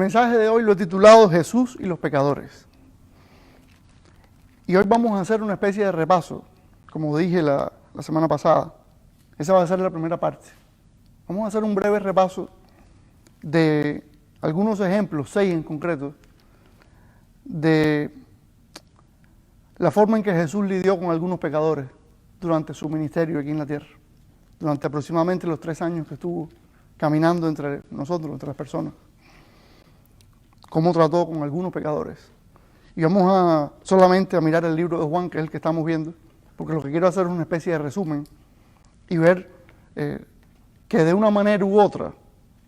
mensaje de hoy lo he titulado Jesús y los pecadores. Y hoy vamos a hacer una especie de repaso, como dije la semana pasada. Esa va a ser la primera parte. Vamos a hacer un breve repaso de algunos ejemplos, 6 en concreto, de la forma en que Jesús lidió con algunos pecadores durante su ministerio aquí en la tierra, durante aproximadamente los 3 años que estuvo caminando entre nosotros, entre las personas. Cómo trató con algunos pecadores. Y vamos solamente a mirar el libro de Juan, que es el que estamos viendo, porque lo que quiero hacer es una especie de resumen y ver que de una manera u otra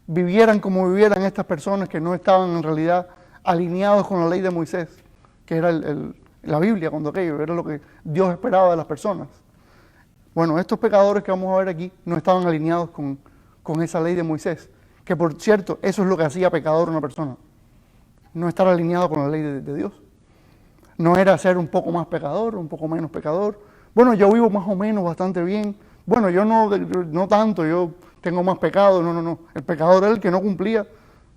vivieran como vivieran estas personas que no estaban en realidad alineados con la ley de Moisés, que era la Biblia, cuando aquello era lo que Dios esperaba de las personas. Bueno, estos pecadores que vamos a ver aquí no estaban alineados con esa ley de Moisés, que por cierto, eso es lo que hacía pecador a una persona, no estar alineado con la ley de Dios. No era ser un poco más pecador, un poco menos pecador. Bueno, yo vivo más o menos bastante bien. Bueno, yo no tanto, yo tengo más pecado. No. El pecador era el que no cumplía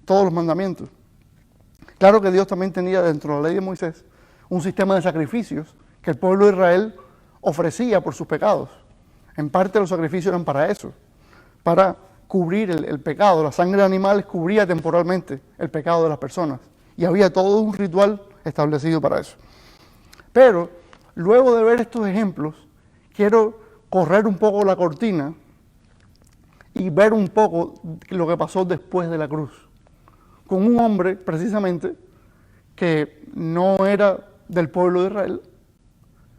todos los mandamientos. Claro que Dios también tenía dentro de la ley de Moisés un sistema de sacrificios que el pueblo de Israel ofrecía por sus pecados. En parte los sacrificios eran para eso, para cubrir el pecado. La sangre de animales cubría temporalmente el pecado de las personas. Y había todo un ritual establecido para eso. Pero, luego de ver estos ejemplos, quiero correr un poco la cortina y ver un poco lo que pasó después de la cruz. Con un hombre, precisamente, que no era del pueblo de Israel,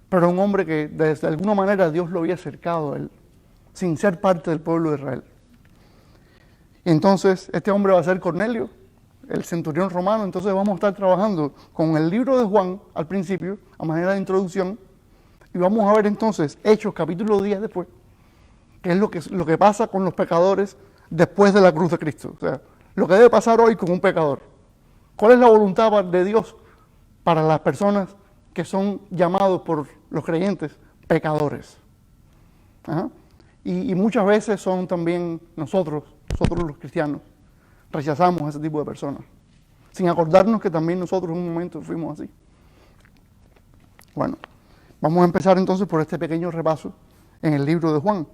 pero un hombre que de alguna manera Dios lo había acercado a él, sin ser parte del pueblo de Israel. Y entonces, este hombre va a ser Cornelio, el centurión romano. Entonces vamos a estar trabajando con el libro de Juan al principio, a manera de introducción, y vamos a ver entonces Hechos capítulo 10 después, que es lo que pasa con los pecadores después de la cruz de Cristo. O sea, lo que debe pasar hoy con un pecador. ¿Cuál es la voluntad de Dios para las personas que son llamados por los creyentes pecadores? Ajá. Y muchas veces son también nosotros los cristianos, rechazamos a ese tipo de personas, sin acordarnos que también nosotros en un momento fuimos así. Bueno, vamos a empezar entonces por este pequeño repaso en el libro de Juan.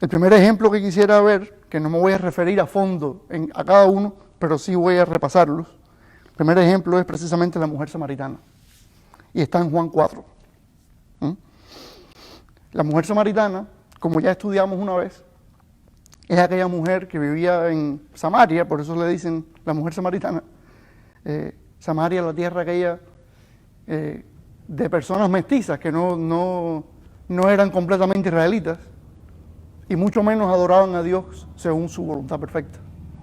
El primer ejemplo que quisiera ver, que no me voy a referir a fondo a cada uno, pero sí voy a repasarlos. El primer ejemplo es precisamente la mujer samaritana, y está en Juan 4. La mujer samaritana, como ya estudiamos una vez, es aquella mujer que vivía en Samaria, por eso le dicen la mujer samaritana. Samaria, la tierra aquella de personas mestizas que no eran completamente israelitas y mucho menos adoraban a Dios según su voluntad perfecta,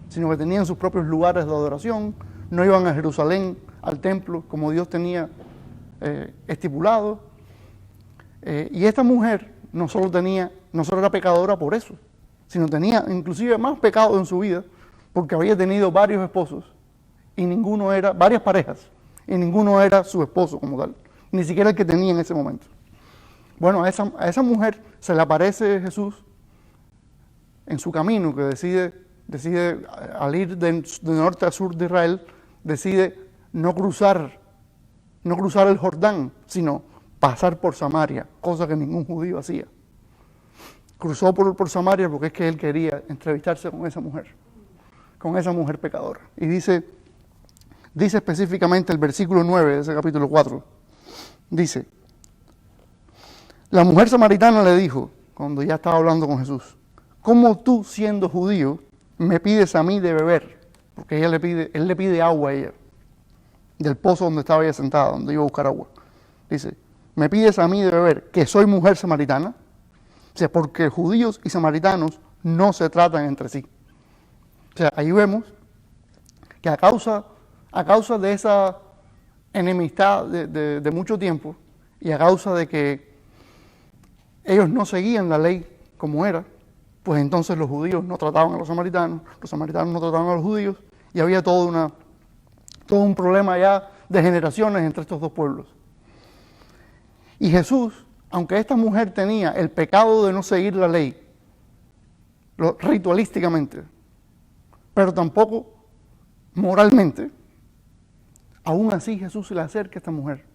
sino que tenían sus propios lugares de adoración, no iban a Jerusalén, al templo, como Dios tenía estipulado. Y esta mujer no solo era pecadora por eso, sino tenía inclusive más pecado en su vida, porque había tenido varios esposos, y varias parejas, y ninguno era su esposo como tal, ni siquiera el que tenía en ese momento. Bueno, a esa mujer se le aparece Jesús en su camino, que decide al ir de norte a sur de Israel, decide no cruzar el Jordán, sino pasar por Samaria, cosa que ningún judío hacía. Cruzó por Samaria porque es que él quería entrevistarse con esa mujer pecadora. Y dice específicamente el versículo 9 de ese capítulo 4, dice: la mujer samaritana le dijo, cuando ya estaba hablando con Jesús: ¿cómo tú, siendo judío, me pides a mí de beber? Porque él le pide agua a ella, del pozo donde estaba ella sentada, donde iba a buscar agua. Dice: ¿me pides a mí de beber, que soy mujer samaritana? O sea, porque judíos y samaritanos no se tratan entre sí. O sea, ahí vemos que a causa de esa enemistad de mucho tiempo, y a causa de que ellos no seguían la ley como era, pues entonces los judíos no trataban a los samaritanos no trataban a los judíos, y había todo un problema ya de generaciones entre estos dos pueblos. Y Jesús, aunque esta mujer tenía el pecado de no seguir la ley ritualísticamente, pero tampoco moralmente, aún así Jesús se le acerca a esta mujer.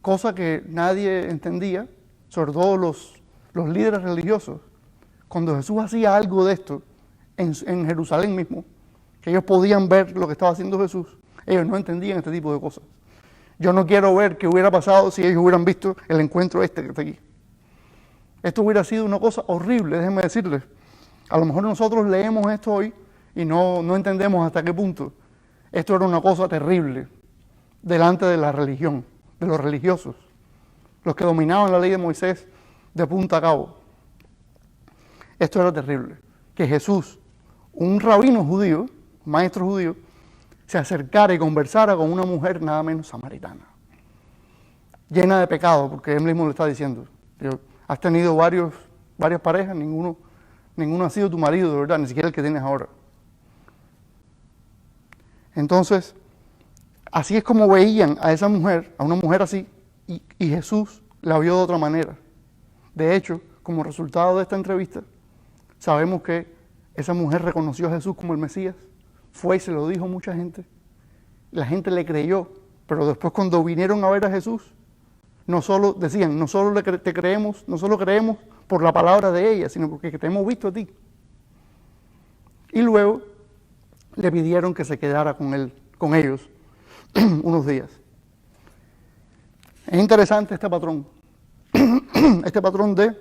Cosa que nadie entendía, sobre todo los líderes religiosos. Cuando Jesús hacía algo de esto en Jerusalén mismo, que ellos podían ver lo que estaba haciendo Jesús, ellos no entendían este tipo de cosas. Yo no quiero ver qué hubiera pasado si ellos hubieran visto el encuentro que está aquí. Esto hubiera sido una cosa horrible, déjenme decirles. A lo mejor nosotros leemos esto hoy y no entendemos hasta qué punto. Esto era una cosa terrible delante de la religión, de los religiosos, los que dominaban la ley de Moisés de punta a cabo. Esto era terrible. Que Jesús, un rabino judío, un maestro judío, se acercara y conversara con una mujer nada menos samaritana, llena de pecado, porque él mismo le está diciendo, has tenido varias parejas, ninguno ha sido tu marido, de verdad, ni siquiera el que tienes ahora. Entonces, así es como veían a esa mujer, a una mujer así, y Jesús la vio de otra manera. De hecho, como resultado de esta entrevista, sabemos que esa mujer reconoció a Jesús como el Mesías, fue y se lo dijo a mucha gente, la gente le creyó, pero después cuando vinieron a ver a Jesús, no solo te creemos, no solo creemos por la palabra de ella, sino porque te hemos visto a ti. Y luego le pidieron que se quedara con ellos unos días. Es interesante este patrón, este patrón de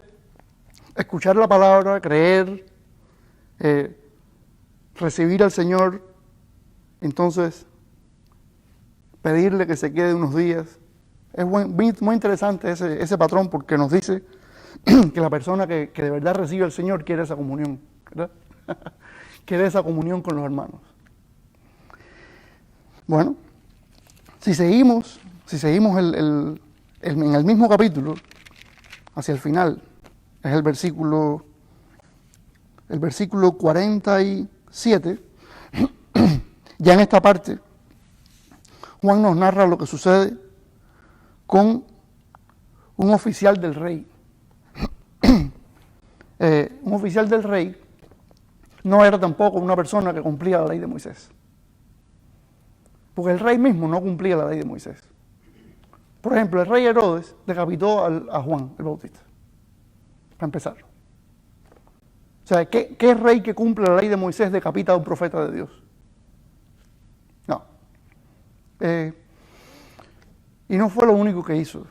escuchar la palabra, creer, recibir al Señor, entonces pedirle que se quede unos días. Es muy interesante ese patrón, porque nos dice que la persona que de verdad recibe al Señor quiere esa comunión, ¿verdad? Quiere esa comunión con los hermanos. Bueno, si seguimos en el mismo capítulo, hacia el final, es el versículo 47, ya en esta parte, Juan nos narra lo que sucede con un oficial del rey. Un oficial del rey no era tampoco una persona que cumplía la ley de Moisés, porque el rey mismo no cumplía la ley de Moisés. Por ejemplo, el rey Herodes decapitó a Juan el Bautista, para empezar. O sea, ¿qué rey que cumple la ley de Moisés decapita a un profeta de Dios? No. Y no fue lo único que hizo.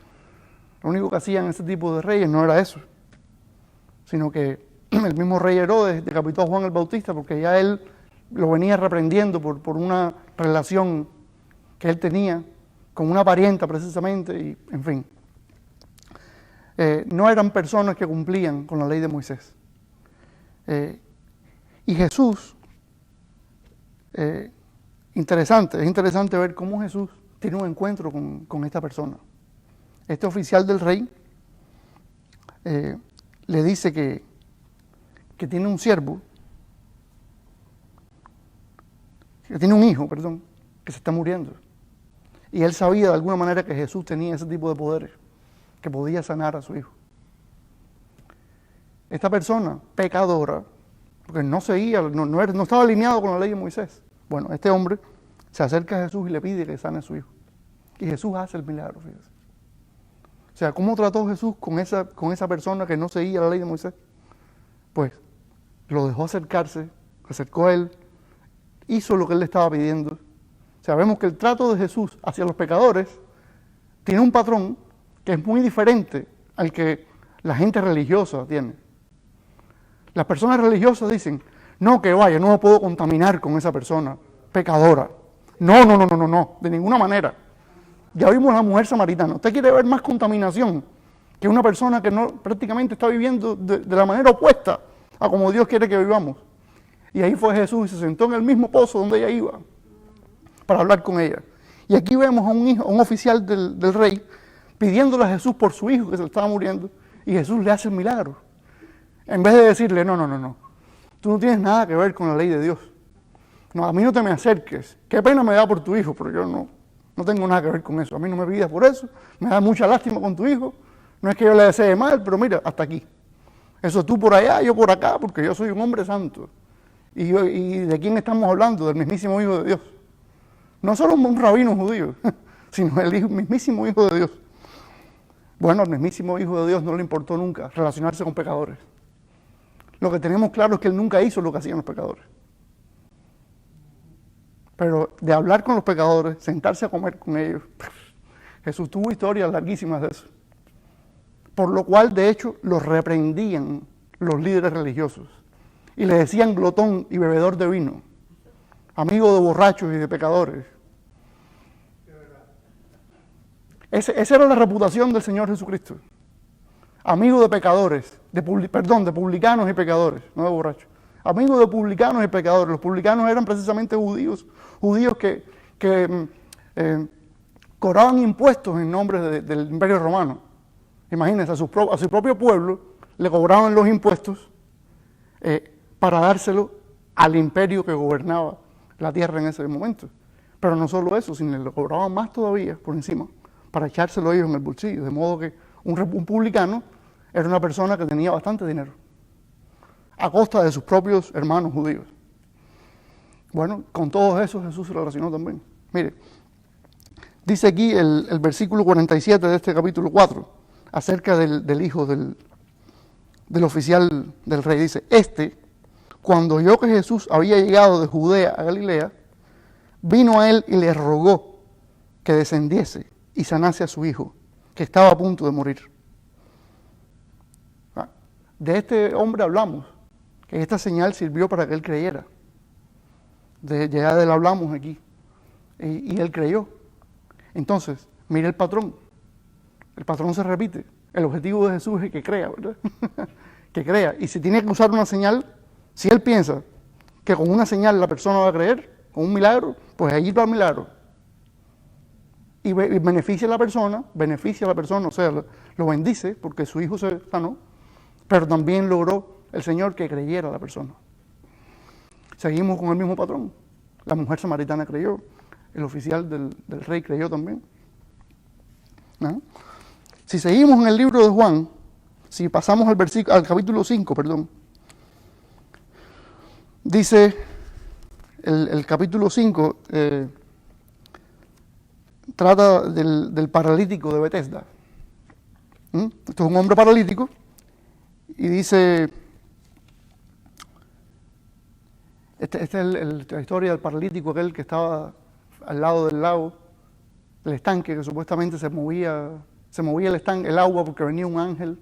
Lo único que hacían ese tipo de reyes no era eso, sino que el mismo rey Herodes decapitó a Juan el Bautista porque ya él lo venía reprendiendo por una relación que él tenía con una parienta precisamente, y en fin. No eran personas que cumplían con la ley de Moisés. Y Jesús, es interesante ver cómo Jesús tiene un encuentro con esta persona. Este oficial del rey le dice que tiene un siervo, que tiene un hijo, que se está muriendo. Y él sabía de alguna manera que Jesús tenía ese tipo de poderes, que podía sanar a su hijo. Esta persona, pecadora, porque no estaba alineado con la ley de Moisés. Bueno, este hombre se acerca a Jesús y le pide que sane a su hijo. Y Jesús hace el milagro, fíjese. O sea, ¿cómo trató Jesús con esa persona que no seguía la ley de Moisés? Pues lo dejó acercarse, se acercó a él, hizo lo que él le estaba pidiendo. O sea, vemos que el trato de Jesús hacia los pecadores tiene un patrón que es muy diferente al que la gente religiosa tiene. Las personas religiosas dicen, no, que vaya, no me puedo contaminar con esa persona pecadora. No, de ninguna manera. Ya vimos a la mujer samaritana. ¿Usted quiere ver más contaminación que una persona que prácticamente está viviendo de la manera opuesta a como Dios quiere que vivamos? Y ahí fue Jesús y se sentó en el mismo pozo donde ella iba para hablar con ella. Y aquí vemos a un oficial del rey pidiéndole a Jesús por su hijo que se le estaba muriendo, y Jesús le hace el milagro. En vez de decirle, no, tú no tienes nada que ver con la ley de Dios. No, a mí no te me acerques. Qué pena me da por tu hijo, pero yo no tengo nada que ver con eso. A mí no me pidas por eso. Me da mucha lástima con tu hijo. No es que yo le desee mal, pero mira, hasta aquí. Eso tú por allá, yo por acá, porque yo soy un hombre santo. ¿Y de quién estamos hablando? Del mismísimo Hijo de Dios. No solo un rabino judío, sino el mismísimo Hijo de Dios. Bueno, al mismísimo Hijo de Dios no le importó nunca relacionarse con pecadores. Lo que tenemos claro es que Él nunca hizo lo que hacían los pecadores. Pero de hablar con los pecadores, sentarse a comer con ellos, Jesús tuvo historias larguísimas de eso. Por lo cual, de hecho, los reprendían los líderes religiosos. Y le decían glotón y bebedor de vino, amigo de borrachos y de pecadores. Esa era la reputación del Señor Jesucristo. Amigo de pecadores, de publicanos y pecadores, no de borrachos. Amigo de publicanos y pecadores. Los publicanos eran precisamente judíos que cobraban impuestos en nombre del Imperio Romano. Imagínense, a su propio pueblo le cobraban los impuestos para dárselo al imperio que gobernaba la tierra en ese momento. Pero no solo eso, sino le cobraban más todavía por encima, para echárselo ellos en el bolsillo. De modo que un publicano era una persona que tenía bastante dinero, a costa de sus propios hermanos judíos. Bueno, con todo eso Jesús se relacionó también. Mire, dice aquí el versículo 47 de este capítulo 4, acerca del hijo del oficial del rey. Dice, cuando oyó que Jesús había llegado de Judea a Galilea, vino a él y le rogó que descendiese y sanase a su hijo, que estaba a punto de morir. De este hombre hablamos, que esta señal sirvió para que él creyera. Ya de él hablamos aquí. Y él creyó. Entonces, mire el patrón. El patrón se repite. El objetivo de Jesús es que crea, ¿verdad? Que crea. Y si tiene que usar una señal, si él piensa que con una señal la persona va a creer, con un milagro, pues allí va el milagro. Y beneficia a la persona, o sea, lo bendice porque su hijo se sanó, pero también logró el Señor que creyera a la persona. Seguimos con el mismo patrón. La mujer samaritana creyó, el oficial del rey creyó también. ¿No? Si seguimos en el libro de Juan, si pasamos al capítulo 5, dice el capítulo 5, trata del paralítico de Betesda. Esto es un hombre paralítico y dice, esta es la historia del paralítico aquel que estaba al lado del lago, el estanque, que supuestamente se movía el agua porque venía un ángel,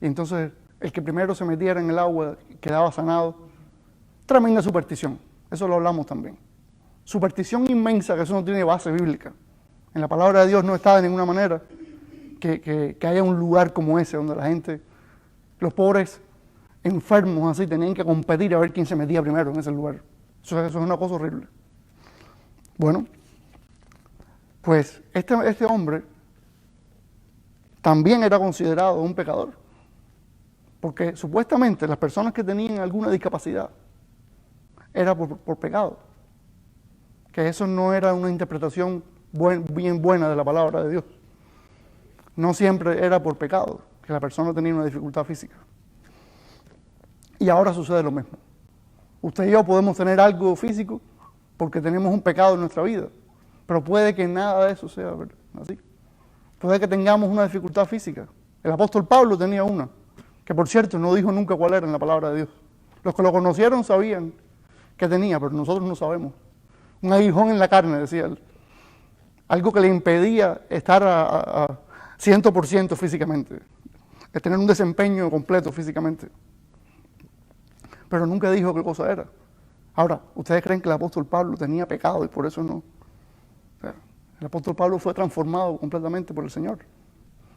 y entonces el que primero se metiera en el agua quedaba sanado. Tremenda superstición, eso lo hablamos también. Superstición inmensa, que eso no tiene base bíblica. En la palabra de Dios no está de ninguna manera que haya un lugar como ese, donde la gente, los pobres enfermos así, tenían que competir a ver quién se metía primero en ese lugar. Eso es una cosa horrible. Bueno, pues este hombre también era considerado un pecador, porque supuestamente las personas que tenían alguna discapacidad era por pecado, que eso no era una interpretación bien buena de la palabra de Dios. No siempre era por pecado, que la persona tenía una dificultad física. Y ahora sucede lo mismo. Usted y yo podemos tener algo físico porque tenemos un pecado en nuestra vida, pero puede que nada de eso sea así. Puede que tengamos una dificultad física. El apóstol Pablo tenía una, que por cierto no dijo nunca cuál era en la palabra de Dios. Los que lo conocieron sabían que tenía, pero nosotros no sabemos. Un aguijón en la carne, decía él. Algo que le impedía estar a 100% físicamente, es tener un desempeño completo físicamente. Pero nunca dijo qué cosa era. Ahora, ¿ustedes creen que el apóstol Pablo tenía pecado y por eso no? O sea, el apóstol Pablo fue transformado completamente por el Señor.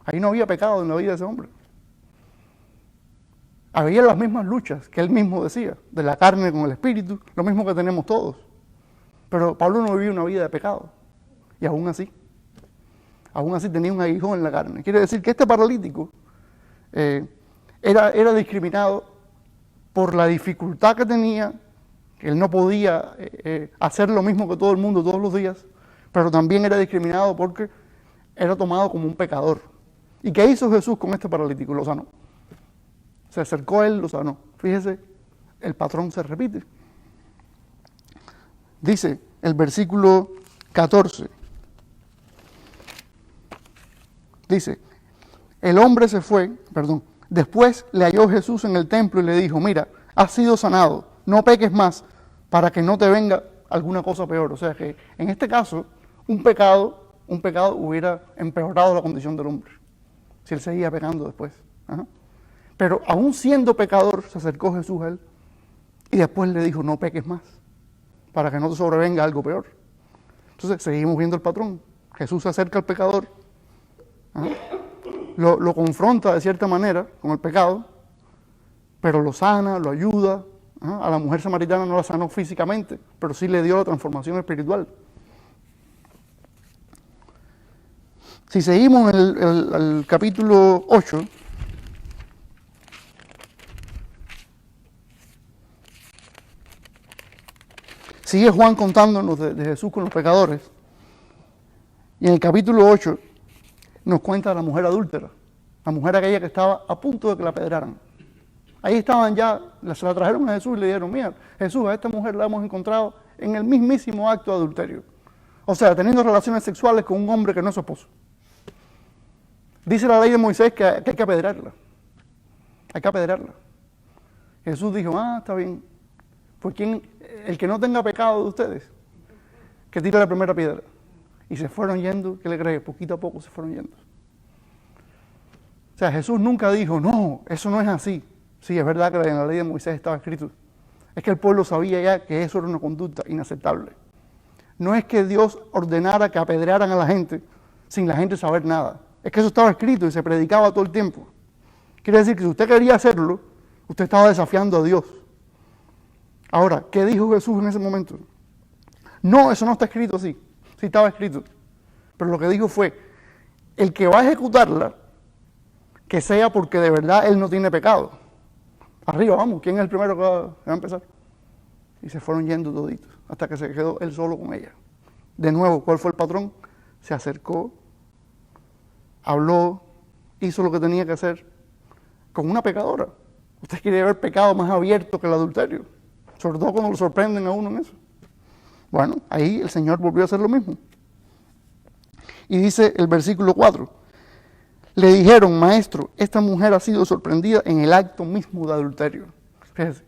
Ahí no había pecado en la vida de ese hombre. Había las mismas luchas que él mismo decía, de la carne con el espíritu, lo mismo que tenemos todos. Pero Pablo no vivía una vida de pecado. Y aún así tenía un aguijón en la carne. Quiere decir que este paralítico era discriminado por la dificultad que tenía, que él no podía hacer lo mismo que todo el mundo todos los días, pero también era discriminado porque era tomado como un pecador. ¿Y qué hizo Jesús con este paralítico? Lo sanó. Se acercó a él, lo sanó. Fíjese, el patrón se repite. Dice el versículo 14. Dice, el hombre se fue, después le halló Jesús en el templo y le dijo, mira, has sido sanado, no peques más para que no te venga alguna cosa peor. O sea que en este caso, un pecado hubiera empeorado la condición del hombre, si él seguía pecando después. Ajá. Pero aún siendo pecador, se acercó Jesús a él y después le dijo, no peques más, para que no te sobrevenga algo peor. Entonces seguimos viendo el patrón. Jesús se acerca al pecador, lo confronta de cierta manera con el pecado, pero lo sana, lo ayuda. A la mujer samaritana no la sanó físicamente, pero sí le dio la transformación espiritual. Si seguimos el capítulo 8, sigue Juan contándonos de Jesús con los pecadores. Y en el capítulo 8 nos cuenta de la mujer adúltera, la mujer aquella que estaba a punto de que la apedrearan. Ahí estaban ya, se la trajeron a Jesús y le dijeron, mira, Jesús, a esta mujer la hemos encontrado en el mismísimo acto de adulterio. O sea, teniendo relaciones sexuales con un hombre que no es su esposo. Dice la ley de Moisés que hay que apedrearla. Hay que apedrearla. Jesús dijo, está bien. Pues el que no tenga pecado de ustedes, que tire la primera piedra. Y se fueron yendo, ¿qué le cree? Poquito a poco se fueron yendo. O sea, Jesús nunca dijo, no, eso no es así. Sí, es verdad que en la ley de Moisés estaba escrito. Es que el pueblo sabía ya que eso era una conducta inaceptable. No es que Dios ordenara que apedrearan a la gente sin la gente saber nada. Es que eso estaba escrito y se predicaba todo el tiempo. Quiere decir que si usted quería hacerlo, usted estaba desafiando a Dios. Ahora, ¿qué dijo Jesús en ese momento? No, eso no está escrito así. Sí estaba escrito. Pero lo que dijo fue, el que va a ejecutarla, que sea porque de verdad él no tiene pecado. Arriba, vamos, ¿quién es el primero que va a empezar? Y se fueron yendo toditos, hasta que se quedó él solo con ella. De nuevo, ¿cuál fue el patrón? Se acercó, habló, hizo lo que tenía que hacer con una pecadora. Usted quiere ver pecado más abierto que el adulterio, sobre todo cuando lo sorprenden a uno en eso. Bueno, ahí el Señor volvió a hacer lo mismo. Y dice el versículo 4, le dijeron, maestro, esta mujer ha sido sorprendida en el acto mismo de adulterio. Fíjese,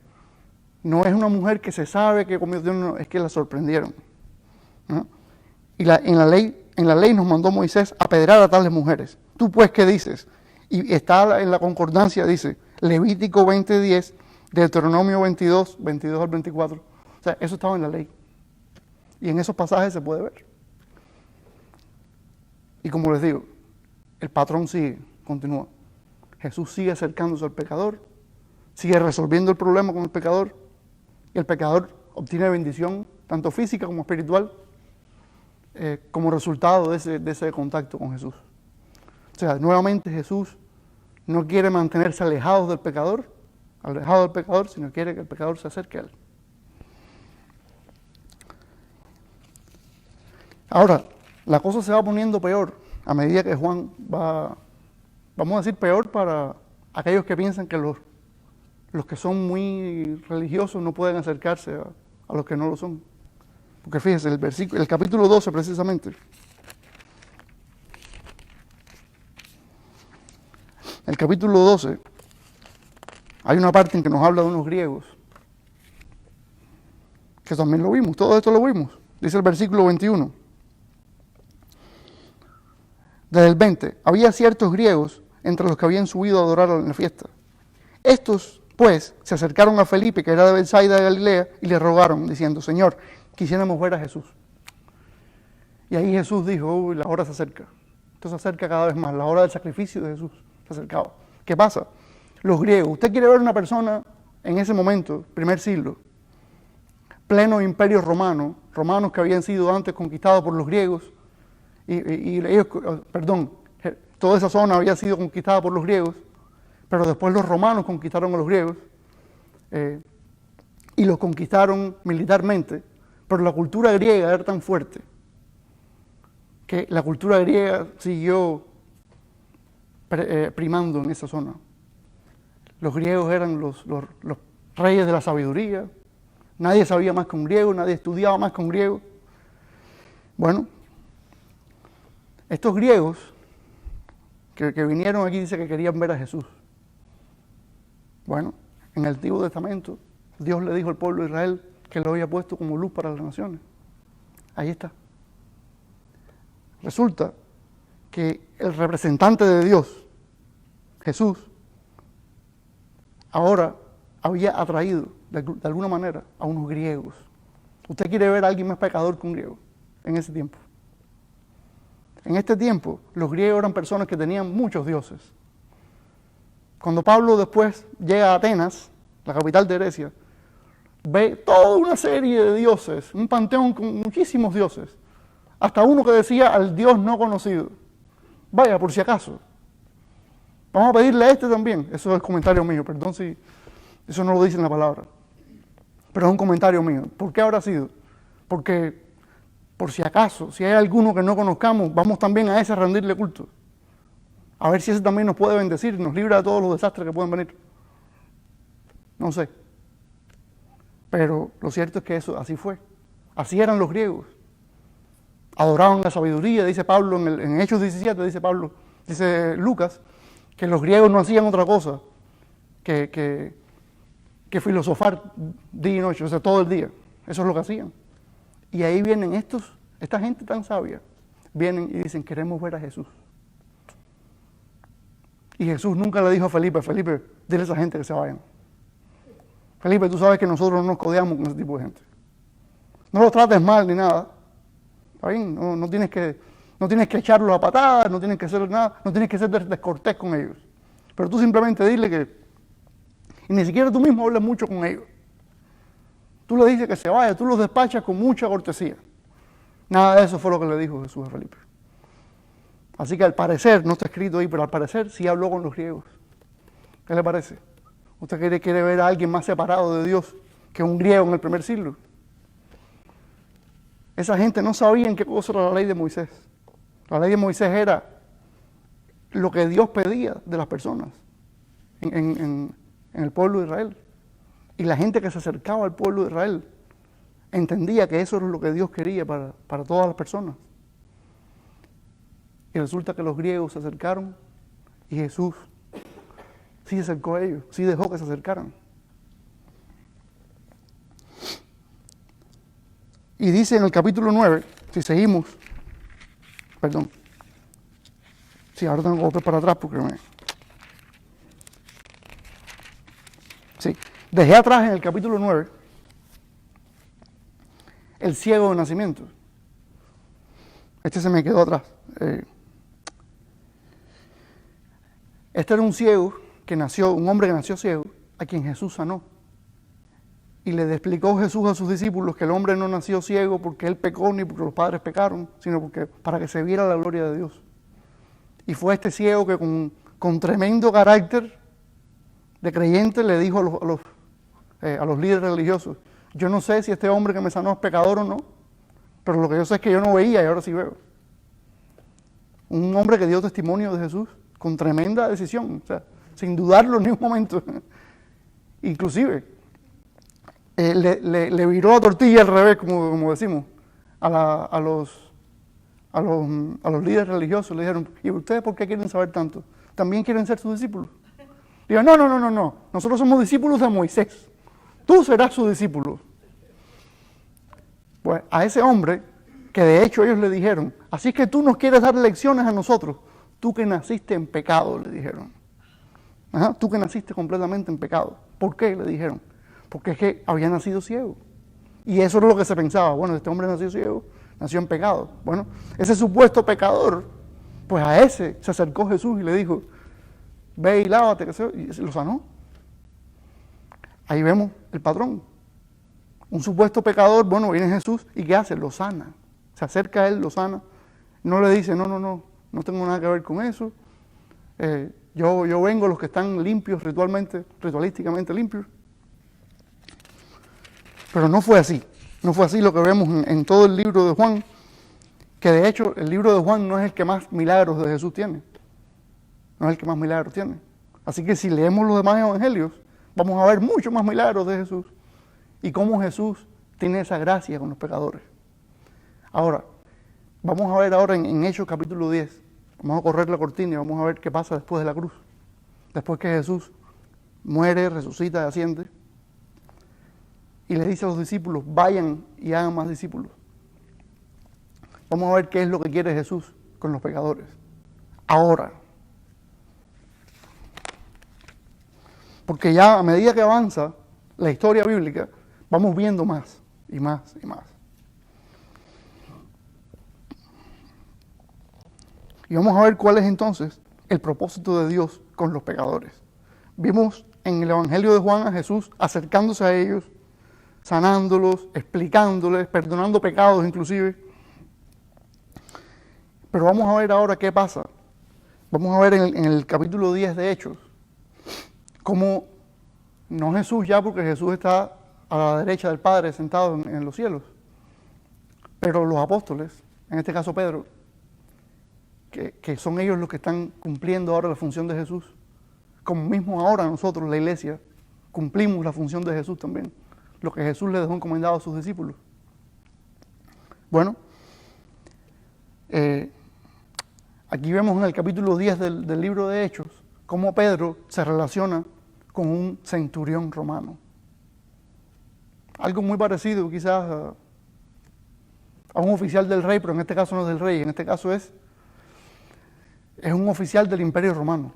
no es una mujer que se sabe que cometió, no, es que la sorprendieron. ¿No? Y en la ley nos mandó Moisés apedrear a tales mujeres. ¿Tú pues qué dices? Y está en la concordancia, dice, Levítico 20:10, Deuteronomio 22 al 24. O sea, eso estaba en la ley. Y en esos pasajes se puede ver. Y como les digo, el patrón sigue, continúa. Jesús sigue acercándose al pecador, sigue resolviendo el problema con el pecador, y el pecador obtiene bendición, tanto física como espiritual, como resultado de ese contacto con Jesús. O sea, nuevamente Jesús no quiere mantenerse alejado del pecador, sino quiere que el pecador se acerque a él. Ahora, la cosa se va poniendo peor a medida que Juan va, vamos a decir, peor para aquellos que piensan que los que son muy religiosos no pueden acercarse a los que no lo son. Porque fíjese, el capítulo 12 precisamente. El capítulo 12, hay una parte en que nos habla de unos griegos, que también lo vimos, todo esto lo vimos. Dice el versículo 21. Desde el 20, había ciertos griegos entre los que habían subido a adorar en la fiesta. Estos, pues, se acercaron a Felipe, que era de Betsaida de Galilea, y le rogaron, diciendo, Señor, quisiéramos ver a Jesús. Y ahí Jesús dijo, uy, la hora se acerca. Esto se acerca cada vez más, la hora del sacrificio de Jesús se acercaba. ¿Qué pasa? Los griegos, usted quiere ver una persona en ese momento, primer siglo, pleno imperio romano, romanos que habían sido antes conquistados por los griegos, y ellos, toda esa zona había sido conquistada por los griegos, pero después los romanos conquistaron a los griegos y los conquistaron militarmente, pero la cultura griega era tan fuerte que la cultura griega siguió primando en esa zona. Los griegos eran los reyes de la sabiduría, Nadie sabía más que un griego, nadie estudiaba más que un griego. Bueno, estos griegos que vinieron aquí dice que querían ver a Jesús. Bueno, en el Antiguo Testamento, Dios le dijo al pueblo de Israel que lo había puesto como luz para las naciones. Ahí está. Resulta que el representante de Dios, Jesús, ahora había atraído de alguna manera a unos griegos. ¿Usted quiere ver a alguien más pecador que un griego en ese tiempo? En este tiempo, los griegos eran personas que tenían muchos dioses. Cuando Pablo después llega a Atenas, la capital de Grecia, ve toda una serie de dioses, un panteón con muchísimos dioses, hasta uno que decía al Dios no conocido. Vaya, por si acaso. Vamos a pedirle a este también. Eso es el comentario mío, perdón si eso no lo dice en la palabra. Pero es un comentario mío. ¿Por qué habrá sido? Porque, por si acaso, si hay alguno que no conozcamos, vamos también a ese a rendirle culto. A ver si ese también nos puede bendecir y nos libra de todos los desastres que pueden venir. No sé. Pero lo cierto es que eso así fue. Así eran los griegos. Adoraban la sabiduría, dice Pablo, en Hechos 17, dice Lucas, que los griegos no hacían otra cosa que filosofar día y noche, o sea, todo el día. Eso es lo que hacían. Y ahí vienen esta gente tan sabia, vienen y dicen, queremos ver a Jesús. Y Jesús nunca le dijo a Felipe, dile a esa gente que se vayan. Felipe, tú sabes que nosotros no nos codeamos con ese tipo de gente. No los trates mal ni nada. ¿Está bien? No tienes que echarlos a patadas, no tienes que hacer nada, no tienes que ser descortés con ellos. Pero tú simplemente dile que, y ni siquiera tú mismo hablas mucho con ellos. Tú le dices que se vaya, tú los despachas con mucha cortesía. Nada de eso fue lo que le dijo Jesús a Felipe. Así que al parecer, no está escrito ahí, pero al parecer sí habló con los griegos. ¿Qué le parece? ¿Usted quiere ver a alguien más separado de Dios que un griego en el primer siglo? Esa gente no sabía en qué cosa era la ley de Moisés. La ley de Moisés era lo que Dios pedía de las personas en el pueblo de Israel. Y la gente que se acercaba al pueblo de Israel entendía que eso era lo que Dios quería para todas las personas. Y resulta que los griegos se acercaron y Jesús sí se acercó a ellos, sí dejó que se acercaran. Y dice en el capítulo 9, si seguimos, perdón, sí, ahora tengo que volver para atrás porque sí, dejé atrás en el capítulo 9 el ciego de nacimiento. Este se me quedó atrás. Este era un ciego un hombre que nació ciego, a quien Jesús sanó. Y le explicó Jesús a sus discípulos que el hombre no nació ciego porque él pecó ni porque los padres pecaron, sino para que se viera la gloria de Dios. Y fue este ciego que con tremendo carácter de creyente le dijo a los líderes religiosos, yo no sé si este hombre que me sanó es pecador o no, pero lo que yo sé es que yo no veía y ahora sí veo. Un hombre que dio testimonio de Jesús con tremenda decisión, o sea, sin dudarlo ni un momento. Inclusive, le viró la tortilla al revés, como decimos, a los líderes religiosos. Le dijeron, ¿y ustedes por qué quieren saber tanto? ¿También quieren ser sus discípulos? Digo, no, nosotros somos discípulos de Moisés. Tú serás su discípulo. Pues a ese hombre, que de hecho ellos le dijeron, así que tú nos quieres dar lecciones a nosotros, tú que naciste en pecado, le dijeron. Ajá, tú que naciste completamente en pecado. ¿Por qué? Le dijeron. Porque es que había nacido ciego. Y eso era lo que se pensaba. Bueno, este hombre nació ciego, nació en pecado. Bueno, ese supuesto pecador, pues a ese se acercó Jesús y le dijo, ve y lávate, y lo sanó. Ahí vemos el patrón. Un supuesto pecador, bueno, viene Jesús y ¿qué hace? Lo sana. Se acerca a él, lo sana. No le dice, no tengo nada que ver con eso. Yo vengo a los que están limpios, ritualísticamente limpios. Pero no fue así. No fue así lo que vemos en todo el libro de Juan, que de hecho el libro de Juan no es el que más milagros de Jesús tiene. No es el que más milagros tiene. Así que si leemos los demás evangelios, vamos a ver muchos más milagros de Jesús y cómo Jesús tiene esa gracia con los pecadores. Ahora, vamos a ver ahora en Hechos capítulo 10, vamos a correr la cortina y vamos a ver qué pasa después de la cruz. Después que Jesús muere, resucita y asciende, y le dice a los discípulos, vayan y hagan más discípulos. Vamos a ver qué es lo que quiere Jesús con los pecadores. Ahora. Porque ya a medida que avanza la historia bíblica, vamos viendo más y más y más. Y vamos a ver cuál es entonces el propósito de Dios con los pecadores. Vimos en el Evangelio de Juan a Jesús acercándose a ellos, sanándolos, explicándoles, perdonando pecados inclusive. Pero vamos a ver ahora qué pasa. Vamos a ver en el capítulo 10 de Hechos, cómo no Jesús ya, porque Jesús está a la derecha del Padre sentado en los cielos, pero los apóstoles, en este caso Pedro, que son ellos los que están cumpliendo ahora la función de Jesús, como mismo ahora nosotros, la iglesia, cumplimos la función de Jesús también, lo que Jesús le dejó encomendado a sus discípulos. Bueno, aquí vemos en el capítulo 10 del libro de Hechos, cómo Pedro se relaciona con un centurión romano. Algo muy parecido quizás a un oficial del rey, pero en este caso no es del rey, en este caso es un oficial del Imperio Romano.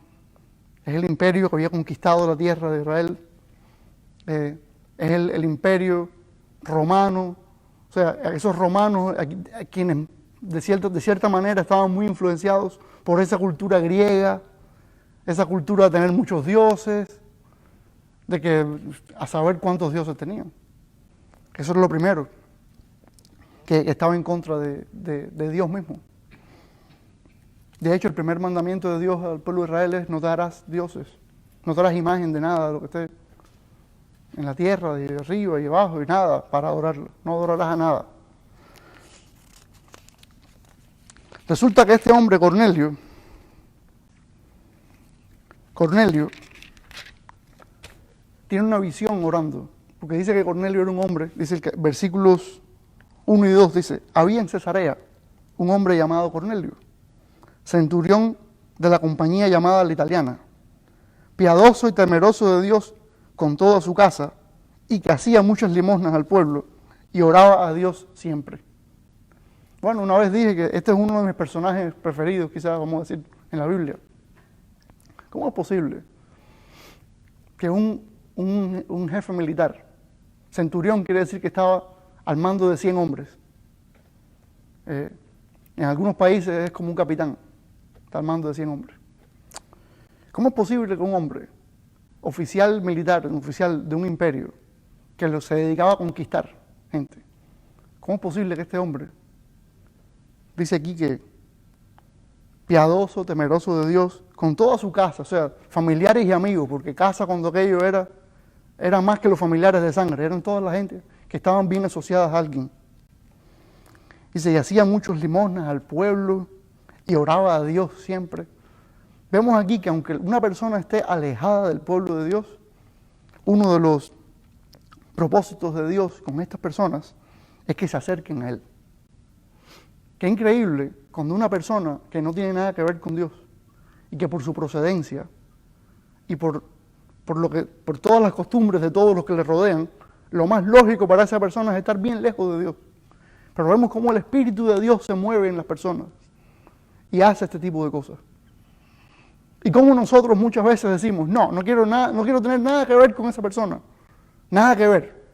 Es el imperio que había conquistado la tierra de Israel. Es el imperio romano. O sea, esos romanos, quienes de cierta manera estaban muy influenciados por esa cultura griega, esa cultura de tener muchos dioses, de que a saber cuántos dioses tenían. Eso es lo primero, que estaba en contra de Dios mismo. De hecho, el primer mandamiento de Dios al pueblo de Israel es: no te harás dioses, no te harás imagen de nada de lo que esté en la tierra, de arriba y abajo, y nada para adorarlo, no adorarás a nada. Resulta que este hombre, Cornelio, tiene una visión orando, porque dice que Cornelio era un hombre, dice versículos 1 y 2, dice: había en Cesarea un hombre llamado Cornelio, centurión de la compañía llamada la italiana, piadoso y temeroso de Dios con toda su casa, y que hacía muchas limosnas al pueblo, y oraba a Dios siempre. Bueno, una vez dije que este es uno de mis personajes preferidos, quizás vamos a decir, en la Biblia. ¿Cómo es posible que un jefe militar, centurión quiere decir que estaba al mando de 100 hombres? En algunos países es como un capitán, está al mando de 100 hombres. ¿Cómo es posible que un hombre, oficial militar, un oficial de un imperio, que se dedicaba a conquistar gente, cómo es posible que este hombre, dice aquí que piadoso, temeroso de Dios, con toda su casa, o sea, familiares y amigos, porque casa cuando aquello era más que los familiares de sangre, eran toda la gente que estaban bien asociadas a alguien. Dice, y hacía muchos limosnas al pueblo y oraba a Dios siempre. Vemos aquí que aunque una persona esté alejada del pueblo de Dios, uno de los propósitos de Dios con estas personas es que se acerquen a Él. Qué increíble cuando una persona que no tiene nada que ver con Dios y que por su procedencia y por todas las costumbres de todos los que le rodean, lo más lógico para esa persona es estar bien lejos de Dios. Pero vemos cómo el Espíritu de Dios se mueve en las personas y hace este tipo de cosas. Y cómo nosotros muchas veces decimos, no quiero tener nada que ver con esa persona, nada que ver.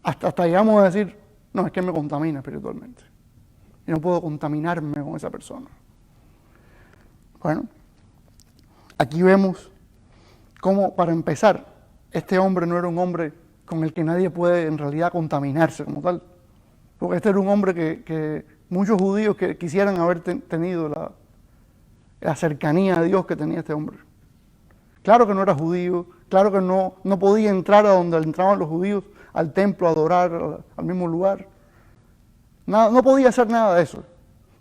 Hasta llegamos a decir, no, es que me contamina espiritualmente y no puedo contaminarme con esa persona. Bueno, aquí vemos cómo, para empezar, este hombre no era un hombre con el que nadie puede en realidad contaminarse como tal. Porque este era un hombre que muchos judíos que quisieran haber tenido la cercanía a Dios que tenía este hombre. Claro que no era judío, claro que no podía entrar a donde entraban los judíos, al templo, a adorar, al mismo lugar. No podía hacer nada de eso.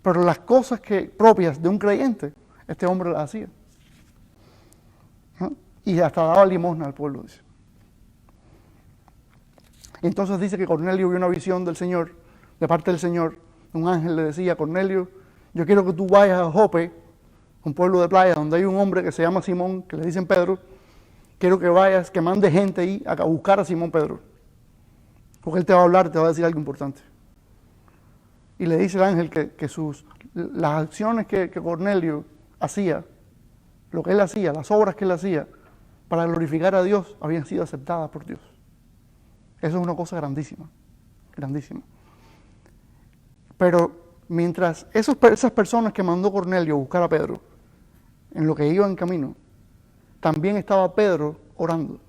Pero las cosas propias de un creyente, este hombre las hacía. ¿No? Y hasta daba limosna al pueblo, dice. Entonces dice que Cornelio vio una visión del Señor, de parte del Señor. Un ángel le decía: Cornelio, yo quiero que tú vayas a Jope, un pueblo de playa donde hay un hombre que se llama Simón, que le dicen Pedro. Quiero que vayas, que mande gente ahí a buscar a Simón Pedro, porque él te va a hablar, te va a decir algo importante. Y le dice el ángel que las acciones que Cornelio hacía, lo que él hacía, las obras que él hacía para glorificar a Dios, habían sido aceptadas por Dios. Eso es una cosa grandísima, grandísima. Pero mientras esas personas que mandó Cornelio a buscar a Pedro, en lo que iban en camino, también estaba Pedro orando.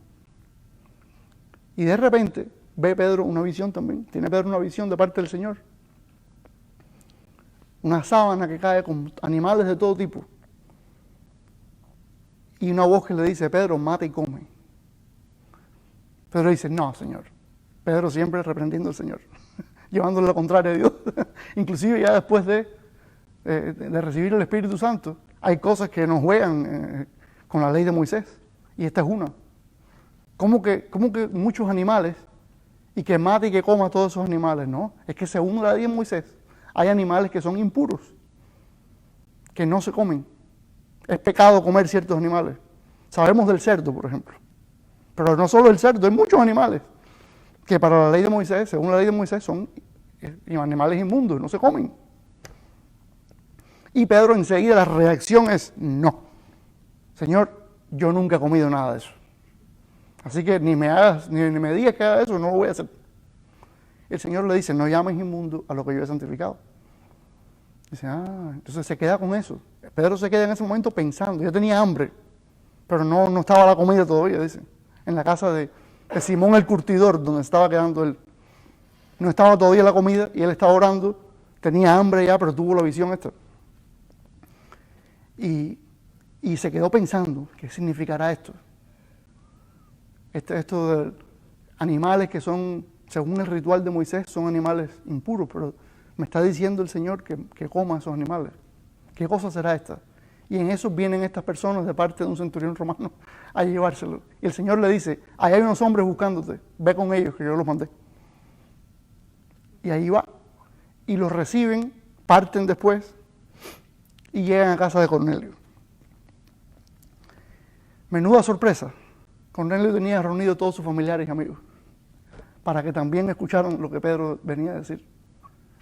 Y de repente ve Pedro una visión también, tiene Pedro una visión de parte del Señor. Una sábana que cae con animales de todo tipo. Y una voz que le dice: Pedro, mata y come. Pedro dice: no, Señor. Pedro siempre reprendiendo al Señor, llevándole la contraria a Dios. Inclusive ya después de recibir el Espíritu Santo, hay cosas que nos juegan con la ley de Moisés. Y esta es una. ¿Cómo que muchos animales, y que mate y que coma a todos esos animales? No, es que según la ley de Moisés, hay animales que son impuros, que no se comen. Es pecado comer ciertos animales. Sabemos del cerdo, por ejemplo. Pero no solo el cerdo, hay muchos animales que para la ley de Moisés, según la ley de Moisés, son animales inmundos, no se comen. Y Pedro enseguida la reacción es: no, Señor, yo nunca he comido nada de eso. Así que ni me digas que haga eso, no lo voy a hacer. El Señor le dice: no llames inmundo a lo que yo he santificado. Dice: entonces se queda con eso. Pedro se queda en ese momento pensando. Yo tenía hambre, pero no estaba la comida todavía, dice. En la casa de Simón el curtidor, donde estaba quedando él. No estaba todavía la comida y él estaba orando. Tenía hambre ya, pero tuvo la visión esta. Y se quedó pensando: ¿qué significará esto? Esto de animales que son, según el ritual de Moisés, son animales impuros, pero me está diciendo el Señor que coma esos animales. ¿Qué cosa será esta? Y en eso vienen estas personas de parte de un centurión romano a llevárselo. Y el Señor le dice: ahí hay unos hombres buscándote, ve con ellos que yo los mandé. Y ahí va. Y los reciben, parten después y llegan a casa de Cornelio. Menuda sorpresa. Cornelio tenía reunido a todos sus familiares y amigos para que también escucharan lo que Pedro venía a decir.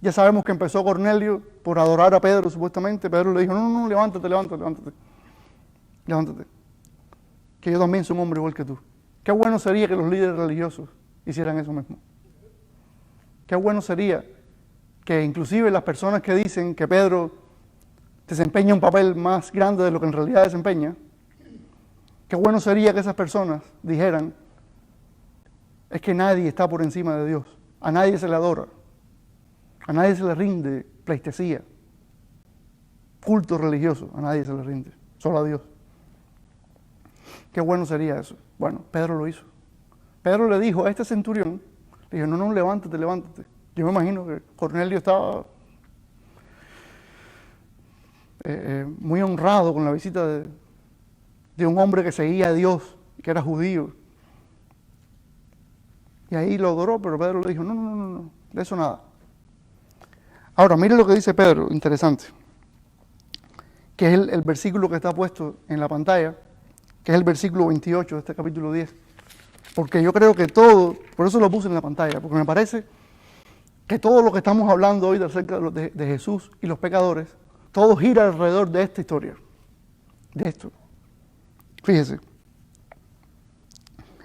Ya sabemos que empezó Cornelio por adorar a Pedro, supuestamente. Pedro le dijo: no, levántate, que yo también soy un hombre igual que tú. Qué bueno sería que los líderes religiosos hicieran eso mismo. Qué bueno sería que inclusive las personas que dicen que Pedro desempeña un papel más grande de lo que en realidad desempeña, qué bueno sería que esas personas dijeran: es que nadie está por encima de Dios, a nadie se le adora, a nadie se le rinde pleitesía, culto religioso, a nadie se le rinde, solo a Dios. Qué bueno sería eso. Bueno, Pedro lo hizo. Pedro le dijo a este centurión, le dijo: no, levántate. Yo me imagino que Cornelio estaba muy honrado con la visita de un hombre que seguía a Dios, que era judío. Y ahí lo adoró, pero Pedro le dijo: no, de eso nada. Ahora, mire lo que dice Pedro, interesante, que es el versículo que está puesto en la pantalla, que es el versículo 28 de este capítulo 10. Porque yo creo que todo, por eso lo puse en la pantalla, porque me parece que todo lo que estamos hablando hoy acerca de Jesús y los pecadores, todo gira alrededor de esta historia, de esto. Fíjese.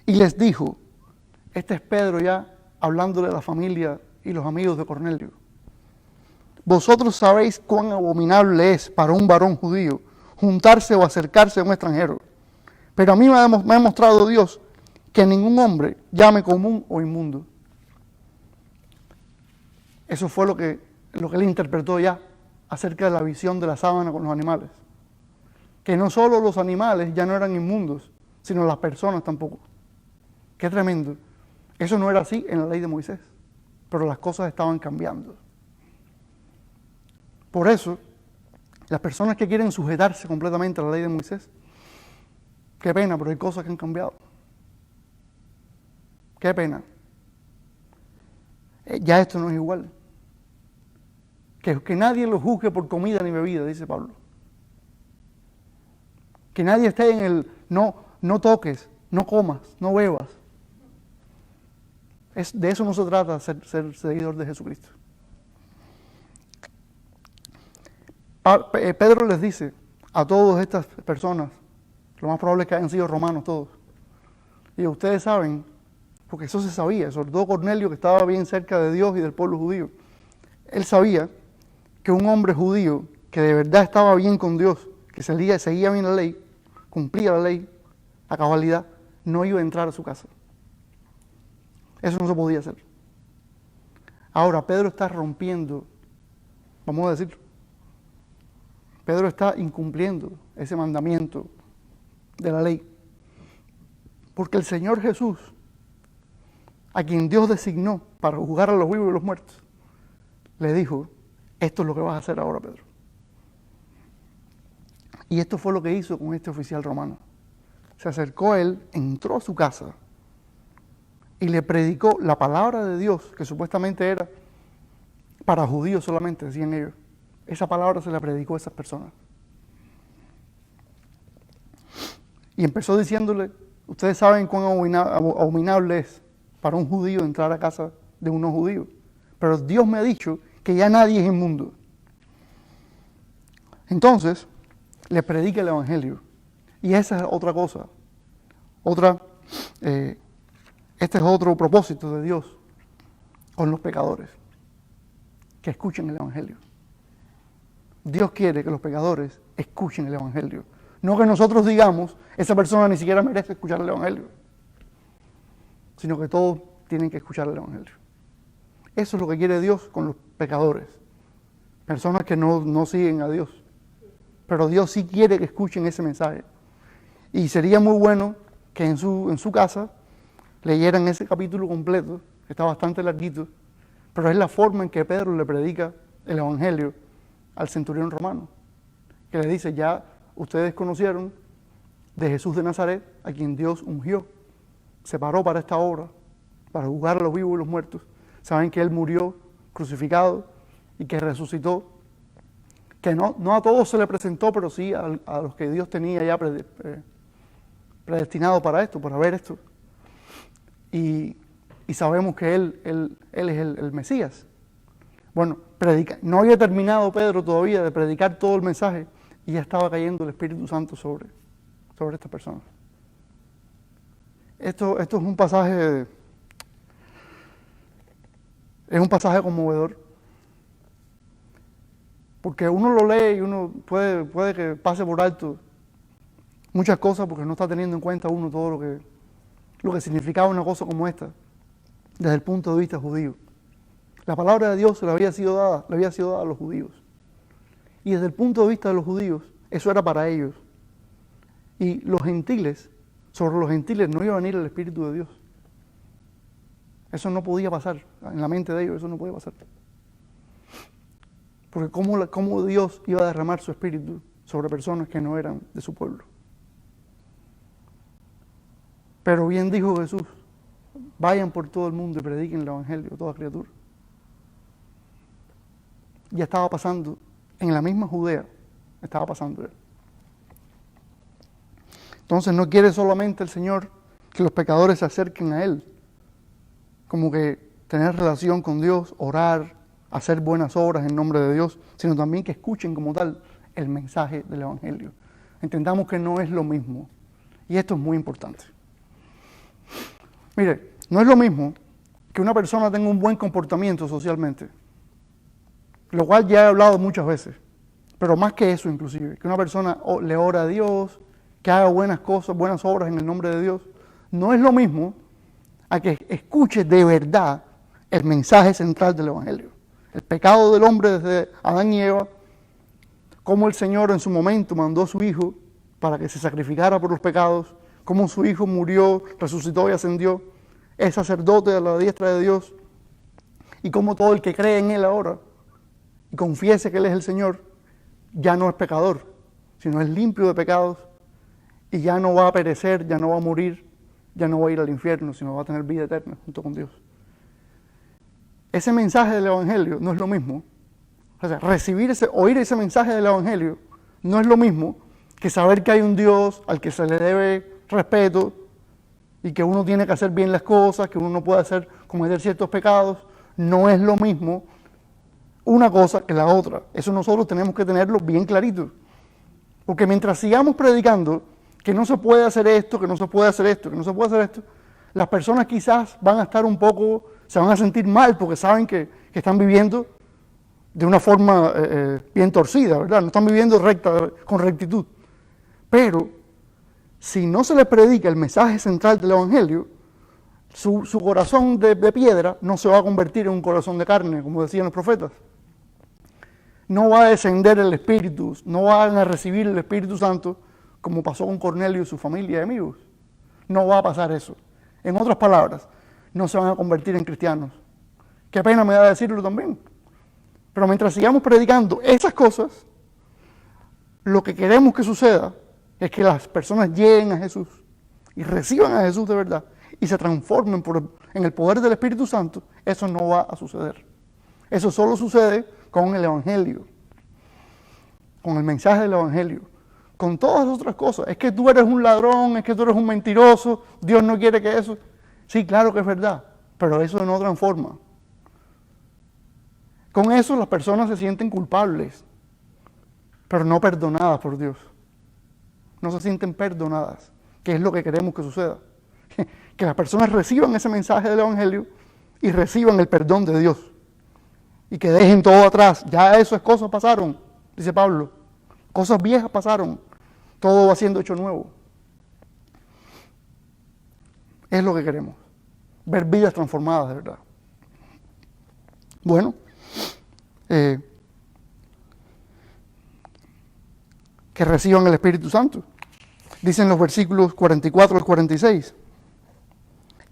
Y les dijo, este es Pedro ya hablándole a la familia y los amigos de Cornelio: vosotros sabéis cuán abominable es para un varón judío juntarse o acercarse a un extranjero. Pero a mí me ha mostrado Dios que ningún hombre llame común o inmundo. Eso fue lo que él interpretó ya acerca de la visión de la sábana con los animales. Que no solo los animales ya no eran inmundos, sino las personas tampoco. Qué tremendo. Eso no era así en la ley de Moisés, pero las cosas estaban cambiando. Por eso, las personas que quieren sujetarse completamente a la ley de Moisés, qué pena, pero hay cosas que han cambiado. Qué pena. ya esto no es igual. Que nadie lo juzgue por comida ni bebida, dice Pablo. Que nadie esté en el no toques, no comas, no bebas. De eso no se trata, ser seguidor de Jesucristo. Pedro les dice a todas estas personas, lo más probable es que hayan sido romanos todos, y ustedes saben, porque eso se sabía, sobre todo Cornelio, que estaba bien cerca de Dios y del pueblo judío, él sabía que un hombre judío que de verdad estaba bien con Dios, que seguía bien la ley, cumplía la ley a cabalidad, no iba a entrar a su casa. Eso no se podía hacer. Ahora, Pedro está rompiendo, vamos a decir, Pedro está incumpliendo ese mandamiento de la ley. Porque el Señor Jesús, a quien Dios designó para juzgar a los vivos y los muertos, le dijo, esto es lo que vas a hacer ahora, Pedro. Y esto fue lo que hizo con este oficial romano. Se acercó a él, entró a su casa y le predicó la palabra de Dios, que supuestamente era para judíos solamente, decían ellos. Esa palabra se la predicó a esas personas. Y empezó diciéndole, ustedes saben cuán abominable es para un judío entrar a casa de un no judío. Pero Dios me ha dicho que ya nadie es inmundo. Entonces, le predica el Evangelio. Y esa es otra cosa. Este es otro propósito de Dios con los pecadores. Que escuchen el Evangelio. Dios quiere que los pecadores escuchen el Evangelio. No que nosotros digamos, esa persona ni siquiera merece escuchar el Evangelio. Sino que todos tienen que escuchar el Evangelio. Eso es lo que quiere Dios con los pecadores. Personas que no siguen a Dios. Pero Dios sí quiere que escuchen ese mensaje. Y sería muy bueno que en su casa leyeran ese capítulo completo, que está bastante larguito, pero es la forma en que Pedro le predica el Evangelio al centurión romano, que le dice, ya ustedes conocieron de Jesús de Nazaret, a quien Dios ungió, separó para esta obra, para juzgar a los vivos y los muertos. Saben que Él murió crucificado y que resucitó, que no a todos se le presentó, pero sí a los que Dios tenía ya predestinado para esto, para ver esto. Y sabemos que Él es el Mesías. Bueno, no había terminado Pedro todavía de predicar todo el mensaje y ya estaba cayendo el Espíritu Santo sobre estas personas. Esto es un pasaje conmovedor, porque uno lo lee y uno puede que pase por alto muchas cosas porque no está teniendo en cuenta uno todo lo que significaba una cosa como esta desde el punto de vista judío. La palabra de Dios le había sido dada a los judíos. Y desde el punto de vista de los judíos, eso era para ellos. Y sobre los gentiles no iba a venir el Espíritu de Dios. Eso no podía pasar. En la mente de ellos eso no podía pasar. Porque ¿cómo Dios iba a derramar su Espíritu sobre personas que no eran de su pueblo? Pero bien dijo Jesús, vayan por todo el mundo y prediquen el Evangelio a toda criatura. Ya estaba pasando, en la misma Judea, estaba pasando él. Entonces no quiere solamente el Señor que los pecadores se acerquen a Él, como que tener relación con Dios, orar, hacer buenas obras en nombre de Dios, sino también que escuchen como tal el mensaje del Evangelio. Entendamos que no es lo mismo, y esto es muy importante. Mire, no es lo mismo que una persona tenga un buen comportamiento socialmente, lo cual ya he hablado muchas veces, pero más que eso inclusive, que una persona le ora a Dios, que haga buenas cosas, buenas obras en el nombre de Dios, no es lo mismo a que escuche de verdad el mensaje central del Evangelio. El pecado del hombre desde Adán y Eva, cómo el Señor en su momento mandó a su Hijo para que se sacrificara por los pecados, cómo su Hijo murió, resucitó y ascendió, es sacerdote a la diestra de Dios, y cómo todo el que cree en Él ahora y confiese que Él es el Señor, ya no es pecador, sino es limpio de pecados y ya no va a perecer, ya no va a morir, ya no va a ir al infierno, sino va a tener vida eterna junto con Dios. ese mensaje del Evangelio no es lo mismo. O sea, oír ese mensaje del Evangelio no es lo mismo que saber que hay un Dios al que se le debe respeto y que uno tiene que hacer bien las cosas, que uno no puede cometer ciertos pecados. No es lo mismo una cosa que la otra. Eso nosotros tenemos que tenerlo bien clarito. Porque mientras sigamos predicando que no se puede hacer esto, que no se puede hacer esto, que no se puede hacer esto, las personas quizás van a estar se van a sentir mal porque saben que están viviendo de una forma bien torcida, ¿verdad? No están viviendo con rectitud. Pero si no se les predica el mensaje central del Evangelio, su corazón de piedra no se va a convertir en un corazón de carne, como decían los profetas. No va a descender el Espíritu, no van a recibir el Espíritu Santo como pasó con Cornelio y su familia y amigos. No va a pasar eso. En otras palabras, no se van a convertir en cristianos. Qué pena me da decirlo también. Pero mientras sigamos predicando esas cosas, lo que queremos que suceda es que las personas lleguen a Jesús y reciban a Jesús de verdad y se transformen en el poder del Espíritu Santo. Eso no va a suceder. Eso solo sucede con el Evangelio, con el mensaje del Evangelio, con todas las otras cosas. Es que tú eres un ladrón, es que tú eres un mentiroso, Dios no quiere que eso. Sí, claro que es verdad, pero eso no transforma. Con eso las personas se sienten culpables, pero no perdonadas por Dios. No se sienten perdonadas, que es lo que queremos que suceda. Que las personas reciban ese mensaje del Evangelio y reciban el perdón de Dios. Y que dejen todo atrás. Ya esas cosas pasaron, dice Pablo. Cosas viejas pasaron. Todo va siendo hecho nuevo. Es lo que queremos. Ver vidas transformadas, de verdad. Bueno, que reciban el Espíritu Santo. Dicen los versículos 44 al 46.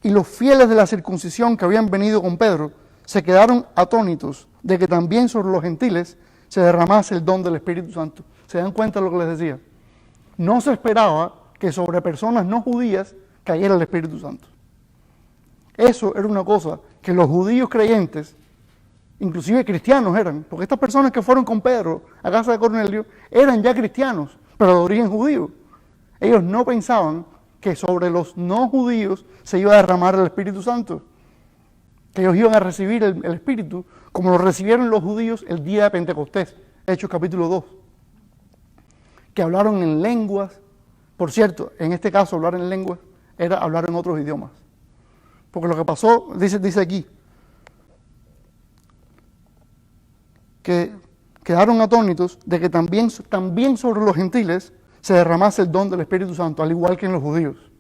Y los fieles de la circuncisión que habían venido con Pedro se quedaron atónitos de que también sobre los gentiles se derramase el don del Espíritu Santo. ¿Se dan cuenta de lo que les decía? No se esperaba que sobre personas no judías cayera el Espíritu Santo. Eso era una cosa que los judíos creyentes, inclusive cristianos eran, porque estas personas que fueron con Pedro a casa de Cornelio eran ya cristianos, pero de origen judío. Ellos no pensaban que sobre los no judíos se iba a derramar el Espíritu Santo, que ellos iban a recibir el Espíritu como lo recibieron los judíos el día de Pentecostés, Hechos capítulo 2, que hablaron en lenguas. Por cierto, en este caso hablar en lenguas era hablar en otros idiomas, porque lo que pasó, dice aquí, que quedaron atónitos de que también sobre los gentiles se derramase el don del Espíritu Santo, al igual que en los judíos.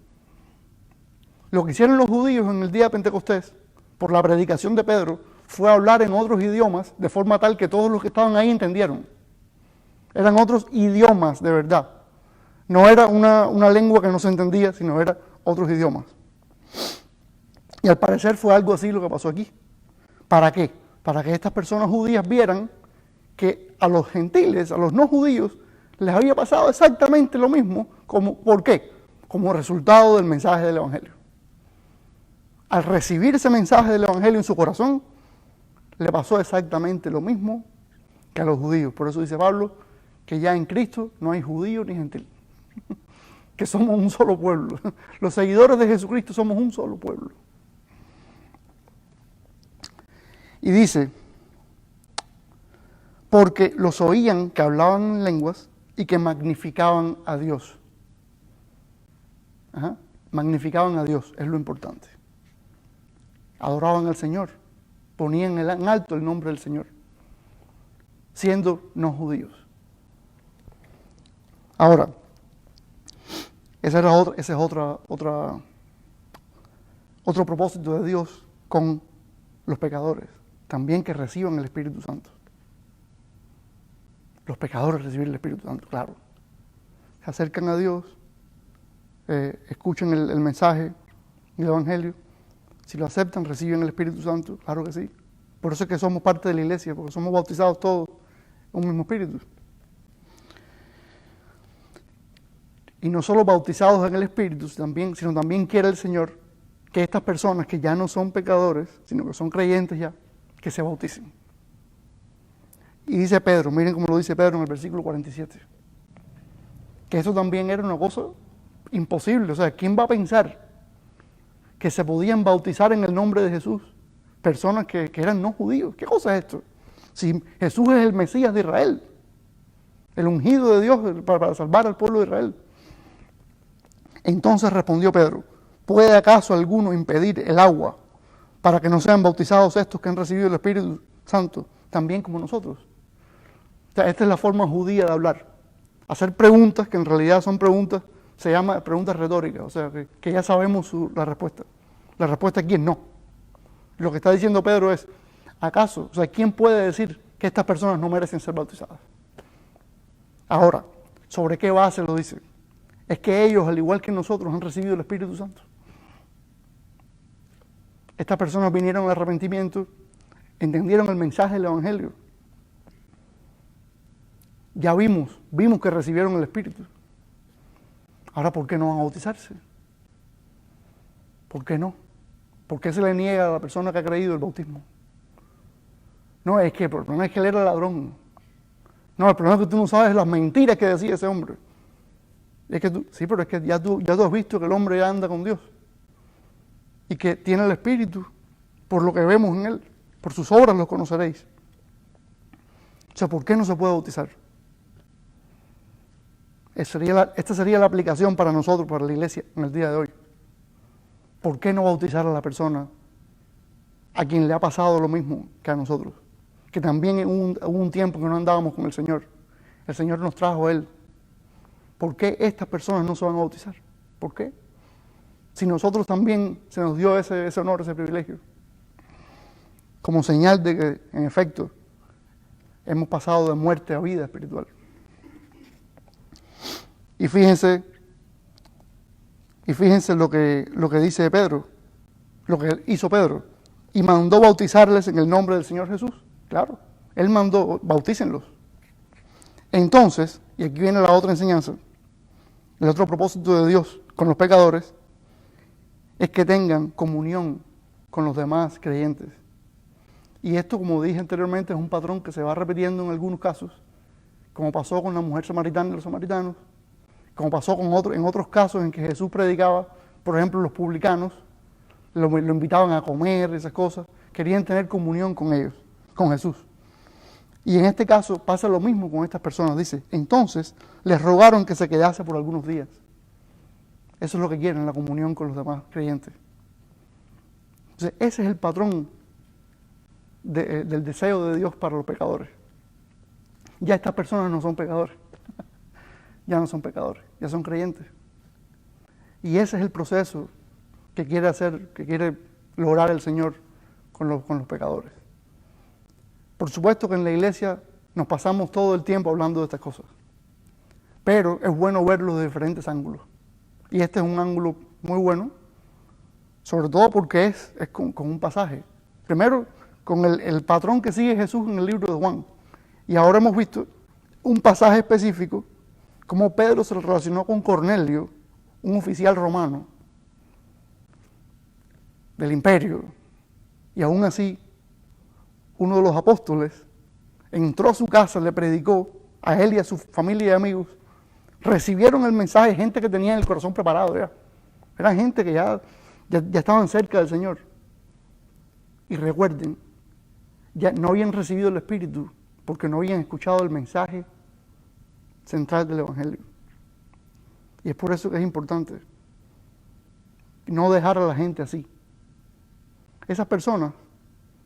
Lo que hicieron los judíos en el día de Pentecostés, por la predicación de Pedro, fue hablar en otros idiomas, de forma tal que todos los que estaban ahí entendieron. Eran otros idiomas de verdad. No era una lengua que no se entendía, sino eran otros idiomas. Y al parecer fue algo así lo que pasó aquí. ¿Para qué? Para que estas personas judías vieran que a los gentiles, a los no judíos, les había pasado exactamente lo mismo. ¿Por qué? Como resultado del mensaje del Evangelio. Al recibir ese mensaje del Evangelio en su corazón, le pasó exactamente lo mismo que a los judíos. Por eso dice Pablo que ya en Cristo no hay judío ni gentil, que somos un solo pueblo. Los seguidores de Jesucristo somos un solo pueblo. Y dice, porque los oían que hablaban en lenguas y que magnificaban a Dios. Magnificaban a Dios, es lo importante. Adoraban al Señor, ponían en alto el nombre del Señor, siendo no judíos. Ahora, ese es otro propósito de Dios con los pecadores, también que reciban el Espíritu Santo. Los pecadores reciben el Espíritu Santo, claro. Se acercan a Dios, escuchan el mensaje, el Evangelio. Si lo aceptan, reciben el Espíritu Santo, claro que sí. Por eso es que somos parte de la iglesia, porque somos bautizados todos en un mismo Espíritu. Y no solo bautizados en el Espíritu, sino también quiere el Señor que estas personas que ya no son pecadores, sino que son creyentes ya, que se bauticen. Y dice Pedro, miren cómo lo dice Pedro en el versículo 47, que eso también era una cosa imposible. O sea, ¿quién va a pensar que se podían bautizar en el nombre de Jesús personas que eran no judíos? ¿Qué cosa es esto? Si Jesús es el Mesías de Israel, el ungido de Dios para salvar al pueblo de Israel. Entonces respondió Pedro, ¿puede acaso alguno impedir el agua para que no sean bautizados estos que han recibido el Espíritu Santo, también como nosotros? O sea, esta es la forma judía de hablar. Hacer preguntas que en realidad son preguntas, se llama preguntas retóricas, o sea, que ya sabemos la respuesta. La respuesta aquí es no. Lo que está diciendo Pedro es, ¿acaso? O sea, ¿quién puede decir que estas personas no merecen ser bautizadas? Ahora, ¿sobre qué base lo dice? Es que ellos, al igual que nosotros, han recibido el Espíritu Santo. Estas personas vinieron al arrepentimiento, entendieron el mensaje del Evangelio. Ya vimos que recibieron el Espíritu. Ahora, ¿por qué no van a bautizarse? ¿Por qué no? ¿Por qué se le niega a la persona que ha creído el bautismo? No, es que el problema es que él era ladrón. No, el problema es que tú no sabes las mentiras que decía ese hombre. Es que sí, pero es que ya tú has visto que el hombre ya anda con Dios. Y que tiene el Espíritu, por lo que vemos en él. Por sus obras los conoceréis. O sea, ¿por qué no se puede bautizar? Esta sería la aplicación para nosotros, para la iglesia, en el día de hoy. ¿Por qué no bautizar a la persona a quien le ha pasado lo mismo que a nosotros? Que también hubo un tiempo que no andábamos con el Señor. El Señor nos trajo a Él. ¿Por qué estas personas no se van a bautizar? ¿Por qué? Si nosotros también se nos dio ese honor, ese privilegio. Como señal de que, en efecto, hemos pasado de muerte a vida espiritual. Y fíjense lo que dice Pedro, lo que hizo Pedro. Y mandó bautizarles en el nombre del Señor Jesús. Claro, Él mandó, bautícenlos. Entonces, y aquí viene la otra enseñanza, el otro propósito de Dios con los pecadores, es que tengan comunión con los demás creyentes. Y esto, como dije anteriormente, es un patrón que se va repitiendo en algunos casos, como pasó con la mujer samaritana y los samaritanos, como pasó en otros casos en que Jesús predicaba, por ejemplo, los publicanos, lo invitaban a comer, esas cosas, querían tener comunión con ellos, con Jesús. Y en este caso pasa lo mismo con estas personas, dice, entonces les rogaron que se quedase por algunos días. Eso es lo que quieren, la comunión con los demás creyentes. Entonces, ese es el patrón del deseo de Dios para los pecadores. Ya estas personas no son pecadores. Ya no son pecadores, ya son creyentes. Y ese es el proceso que quiere lograr el Señor con los pecadores. Por supuesto que en la iglesia nos pasamos todo el tiempo hablando de estas cosas, pero es bueno verlos de diferentes ángulos. Y este es un ángulo muy bueno, sobre todo porque es con un pasaje. Primero, con el patrón que sigue Jesús en el libro de Juan. Y ahora hemos visto un pasaje específico, cómo Pedro se relacionó con Cornelio, un oficial romano del imperio. Y aún así, uno de los apóstoles entró a su casa, le predicó a él y a su familia y amigos. Recibieron el mensaje, gente que tenía el corazón preparado ya. Eran gente que ya estaban cerca del Señor. Y recuerden, ya no habían recibido el Espíritu porque no habían escuchado el mensaje central del Evangelio. Y es por eso que es importante no dejar a la gente así. Esas personas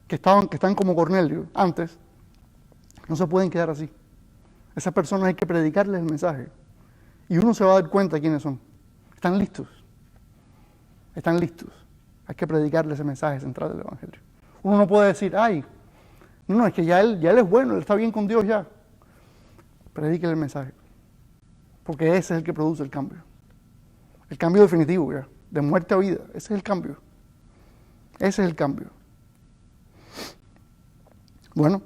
que están como Cornelio antes, no se pueden quedar así. Esas personas hay que predicarles el mensaje. Y uno se va a dar cuenta de quiénes son. Están listos. Están listos. Hay que predicarles ese mensaje central del Evangelio. Uno no puede decir, ay, no, es que ya él es bueno, él está bien con Dios ya. Predíquele el mensaje. Porque ese es el que produce el cambio. El cambio definitivo ya. De muerte a vida. Ese es el cambio. Ese es el cambio. Bueno,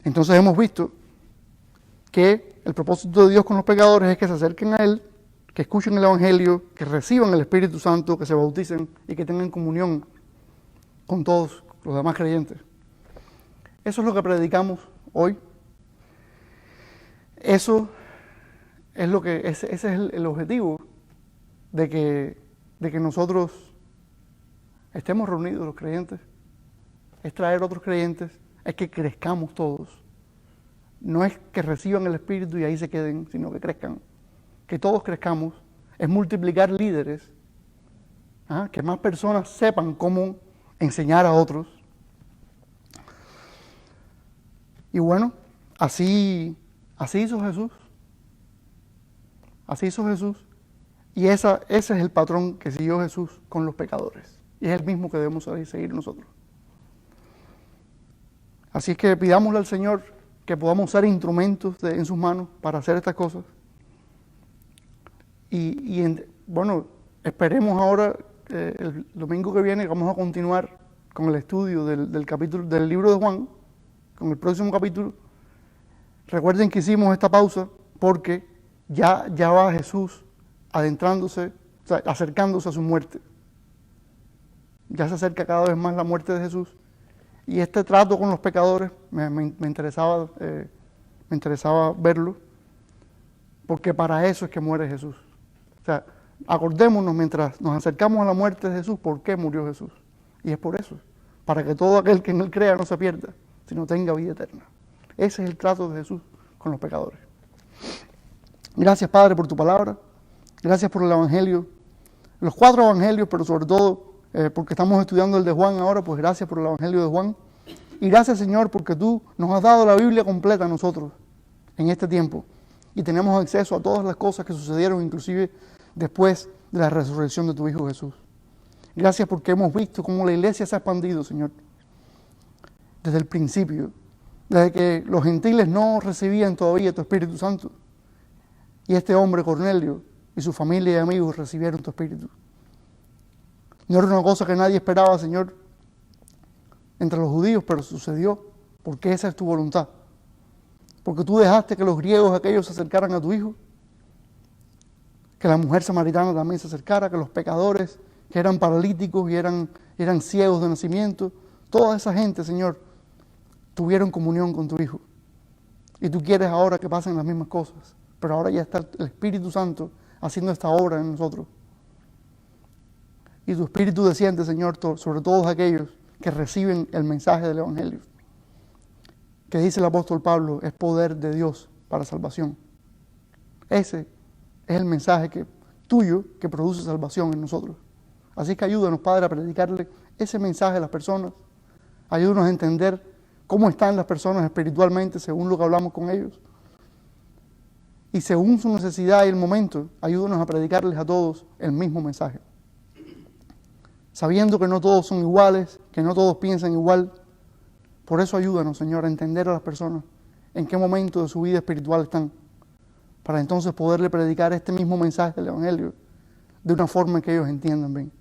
entonces hemos visto que el propósito de Dios con los pecadores es que se acerquen a Él, que escuchen el Evangelio, que reciban el Espíritu Santo, que se bauticen y que tengan comunión con todos los demás creyentes. Eso es lo que predicamos hoy. Eso es lo que, ese es el objetivo de que nosotros estemos reunidos los creyentes. Es traer otros creyentes, es que crezcamos todos. No es que reciban el Espíritu y ahí se queden, sino que crezcan. Que todos crezcamos, es multiplicar líderes, que más personas sepan cómo enseñar a otros. Y bueno, así hizo Jesús. Así hizo Jesús. Y ese es el patrón que siguió Jesús con los pecadores. Y es el mismo que debemos seguir nosotros. Así es que pidámosle al Señor que podamos ser instrumentos en sus manos para hacer estas cosas. Bueno, esperemos ahora, el domingo que viene, vamos a continuar con el estudio del capítulo del libro de Juan, con el próximo capítulo. Recuerden que hicimos esta pausa porque ya va Jesús adentrándose, o sea, acercándose a su muerte. Ya se acerca cada vez más la muerte de Jesús. Y este trato con los pecadores me interesaba verlo, porque para eso es que muere Jesús. O sea, acordémonos mientras nos acercamos a la muerte de Jesús, ¿por qué murió Jesús? Y es por eso, para que todo aquel que en Él crea no se pierda, sino tenga vida eterna. Ese es el trato de Jesús con los pecadores. Gracias, Padre, por tu palabra. Gracias por el Evangelio. Los 4 Evangelios, pero sobre todo porque estamos estudiando el de Juan ahora, pues gracias por el Evangelio de Juan. Y gracias, Señor, porque tú nos has dado la Biblia completa a nosotros en este tiempo. Y tenemos acceso a todas las cosas que sucedieron, inclusive después de la resurrección de tu Hijo Jesús. Gracias porque hemos visto cómo la iglesia se ha expandido, Señor, desde el principio, desde que los gentiles no recibían todavía tu Espíritu Santo. Y este hombre, Cornelio, y su familia y amigos recibieron tu Espíritu. No era una cosa que nadie esperaba, Señor, entre los judíos, pero sucedió porque esa es tu voluntad. Porque tú dejaste que los griegos aquellos se acercaran a tu Hijo, que la mujer samaritana también se acercara, que los pecadores que eran paralíticos y eran ciegos de nacimiento, toda esa gente, Señor, tuvieron comunión con tu Hijo. Y tú quieres ahora que pasen las mismas cosas, pero ahora ya está el Espíritu Santo haciendo esta obra en nosotros. Y tu Espíritu desciende, Señor, sobre todos aquellos que reciben el mensaje del Evangelio, que dice el apóstol Pablo, es poder de Dios para salvación. Ese es el mensaje tuyo que produce salvación en nosotros. Así que ayúdanos, Padre, a predicarle ese mensaje a las personas. Ayúdanos a entender cómo están las personas espiritualmente según lo que hablamos con ellos. Y según su necesidad y el momento, ayúdanos a predicarles a todos el mismo mensaje. Sabiendo que no todos son iguales, que no todos piensan igual. Por eso ayúdanos, Señor, a entender a las personas en qué momento de su vida espiritual están, para entonces poderle predicar este mismo mensaje del Evangelio de una forma en que ellos entiendan bien.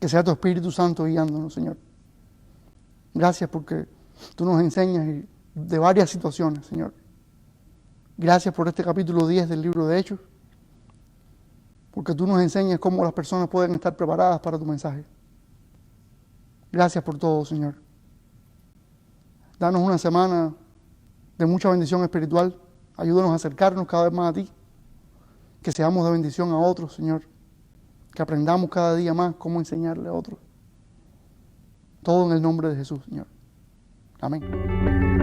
Que sea tu Espíritu Santo guiándonos, Señor. Gracias porque tú nos enseñas de varias situaciones, Señor. Gracias por este capítulo 10 del libro de Hechos, porque tú nos enseñas cómo las personas pueden estar preparadas para tu mensaje. Gracias por todo, Señor. Danos una semana de mucha bendición espiritual. Ayúdanos a acercarnos cada vez más a ti. Que seamos de bendición a otros, Señor. Que aprendamos cada día más cómo enseñarle a otros. Todo en el nombre de Jesús, Señor. Amén.